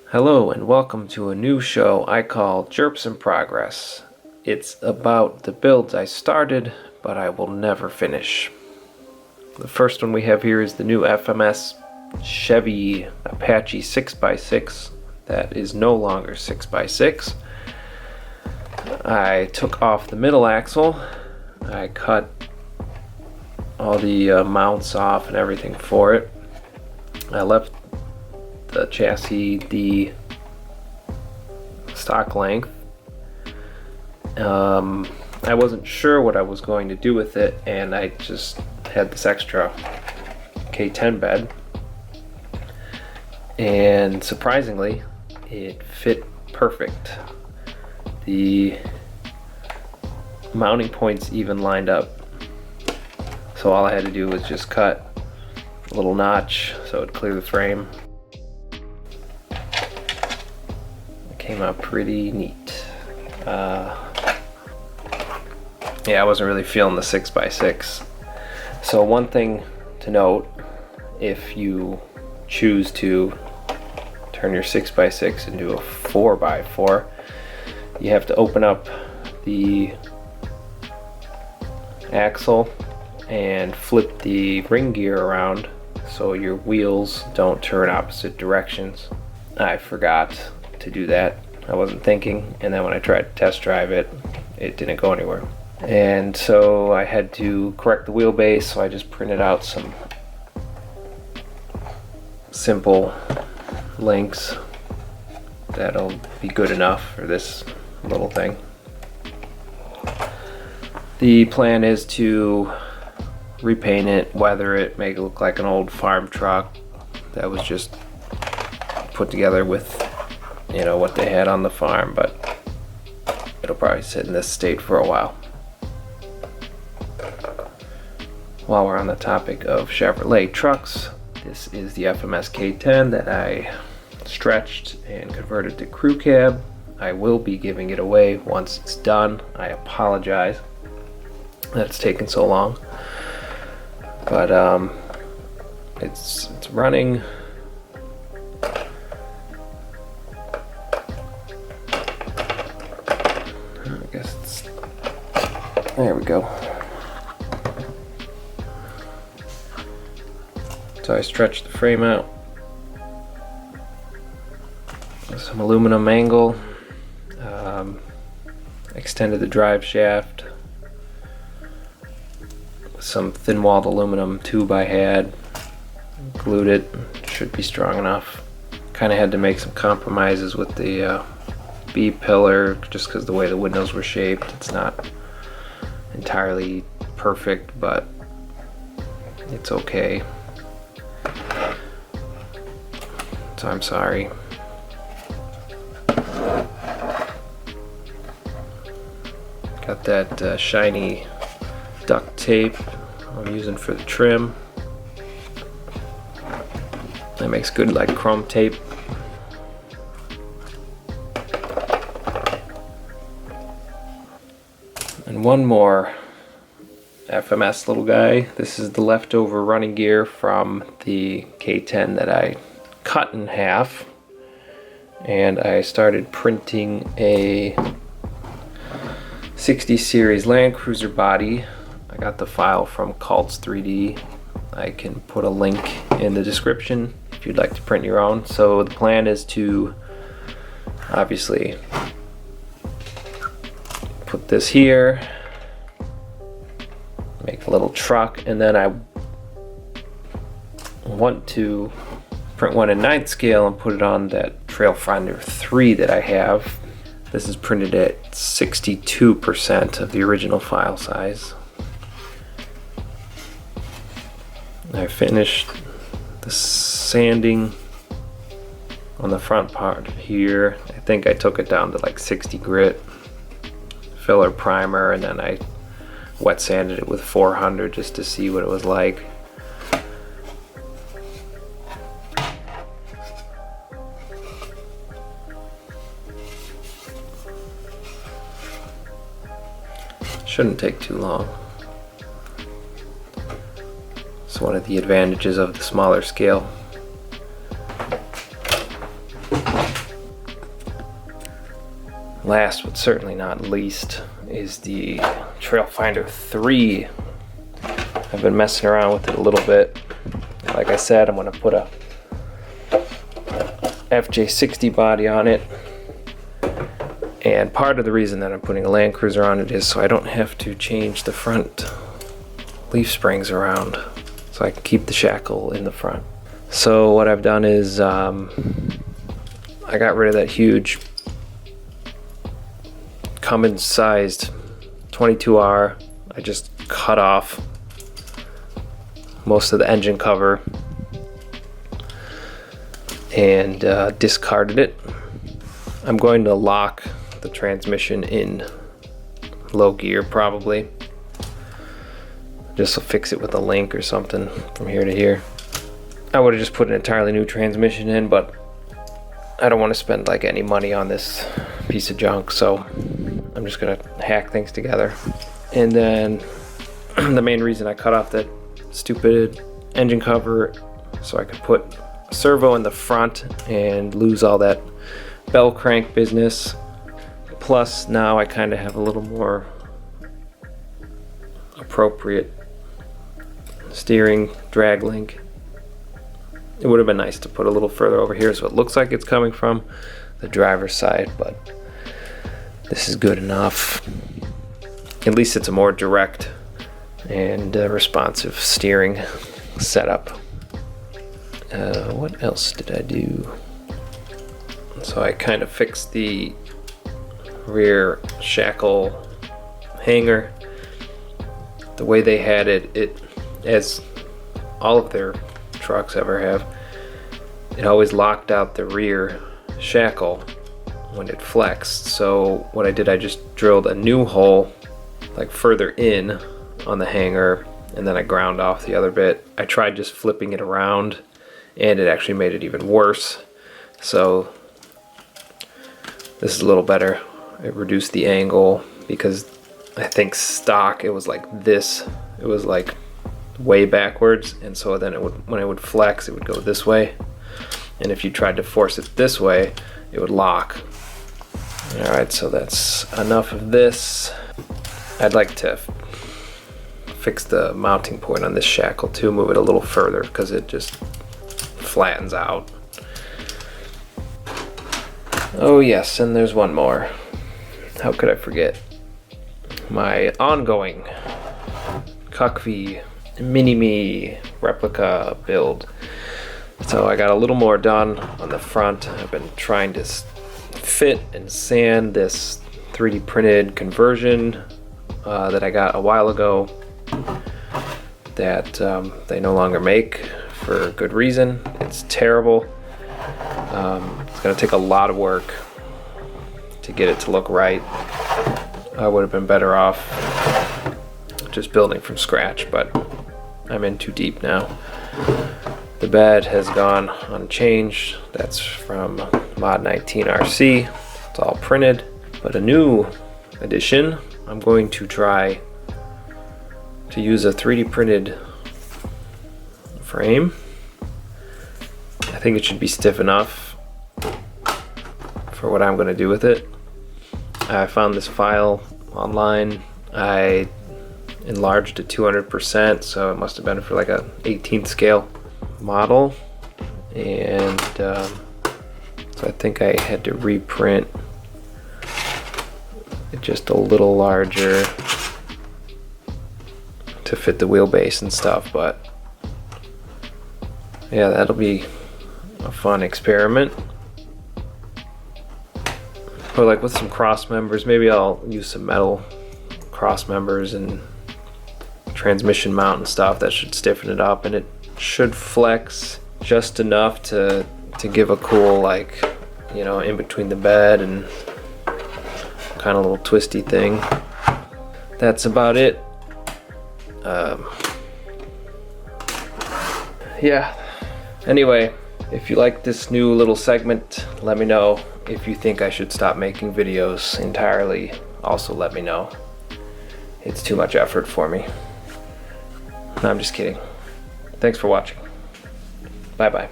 Hello and welcome to a new show I call Jerps in Progress. It's about the builds I started, but I will never finish. The first one we have here is the new FMS Chevy Apache 6x6 that is no longer 6x6. I took off the middle axle. I cut all the mounts off and everything for it. I left the chassis the stock length. I wasn't sure what I was going to do with it, and I just had this extra K10 bed, and surprisingly it fit perfect. The mounting points even lined up, so all I had to do was just cut a little notch so it'd clear the frame. Came out pretty neat. Yeah, I wasn't really feeling the 6x6. So one thing to note, if you choose to turn your 6x6 into a 4x4, you have to open up the axle and flip the ring gear around so your wheels don't turn opposite directions. I forgot to do that. I wasn't thinking, and then when I tried to test drive it, it didn't go anywhere. And so I had to correct the wheelbase, so I just printed out some simple links that'll be good enough for this little thing. The plan is to repaint it, weather it, make it look like an old farm truck that was just put together with what they had on the farm, but it'll probably sit in this state for a while. While we're on the topic of Chevrolet trucks, this is the FMS K10 that I stretched and converted to Crew Cab. I will be giving it away once it's done. I apologize that it's taken so long, but it's running. There we go. So I stretched the frame out with some aluminum angle, extended the drive shaft with some thin-walled aluminum tube I had, glued it. Should be strong enough. Kind of had to make some compromises with the B pillar just because the way the windows were shaped. It's not entirely perfect, but it's okay. So I'm sorry. Got that shiny duct tape I'm using for the trim. That makes good like chrome tape. And one more FMS little guy. This is the leftover running gear from the K10 that I cut in half, and I started printing a 60 series Land Cruiser body. I got the file from Cults 3D. I can put a link in the description if you'd like to print your own. So the plan is to obviously put this here, make a little truck, and then I want to print one in 9th scale and put it on that Trailfinder 3 that I have. This is printed at 62% of the original file size. I finished the sanding on the front part here. I think I took it down to like 60 grit, filler primer, and then I wet sanded it with 400 just to see what it was like. Shouldn't take too long. It's one of the advantages of the smaller scale. last but certainly not least is the Trailfinder 3. I've been messing around with it a little bit. Like I said, I'm going to put a FJ60 body on it. And part of the reason that I'm putting a Land Cruiser on it is so I don't have to change the front leaf springs around, so I can keep the shackle in the front. So what I've done is I got rid of that huge Cummins sized 22R. I just cut off most of the engine cover and discarded it. I'm going to lock the transmission in low gear probably. Just to fix it with a link or something from here to here. I would have just put an entirely new transmission in, but I don't want to spend like any money on this piece of junk, so I'm just gonna hack things together. And then the main reason I cut off that stupid engine cover so I could put a servo in the front and lose all that bell crank business. Plus now I kind of have a little more appropriate steering drag link. It would have been nice to put a little further over here so it looks like it's coming from the driver's side, but this is good enough. At least it's a more direct and responsive steering setup. What else did I do? So I kind of fixed the rear shackle hanger. The way they had it, as all of their trucks ever have, it always locked out the rear shackle when it flexed. So what I did, I just drilled a new hole like further in on the hanger, and then I ground off the other bit. I tried just flipping it around and it actually made it even worse. So this is a little better. It reduced the angle because I think stock it was like this. It was like way backwards, and so then it would, when it would flex, it would go this way, and if you tried to force it this way, it would lock. Alright, so that's enough of this. I'd like to fix the mounting point on this shackle too, move it a little further because it just flattens out. Oh yes, and there's one more. How could I forget? My ongoing CUCV Mini-Me replica build. So I got a little more done on the front. I've been trying to fit and sand this 3D printed conversion that I got a while ago that they no longer make for good reason. It's terrible. It's gonna take a lot of work to get it to look right. I would have been better off just building from scratch, but I'm in too deep now. The bed has gone unchanged. That's from Mod 19 RC. It's all printed, but a new edition, I'm going to try to use a 3D printed frame. I think it should be stiff enough for what I'm going to do with it. I found this file online. I enlarged to 200%, so it must have been for like a 18th scale model, and so I think I had to reprint it just a little larger to fit the wheelbase and stuff. But yeah, that'll be a fun experiment. Or like with some cross members, maybe I'll use some metal cross members and transmission mount and stuff. That should stiffen it up, and it should flex just enough to give a cool, like, you know, in between the bed and kind of little twisty thing. That's about it. Yeah, anyway, if you like this new little segment, let me know. If you think I should stop making videos entirely, also let me know. It's too much effort for me. No, I'm just kidding. Thanks for watching. Bye bye.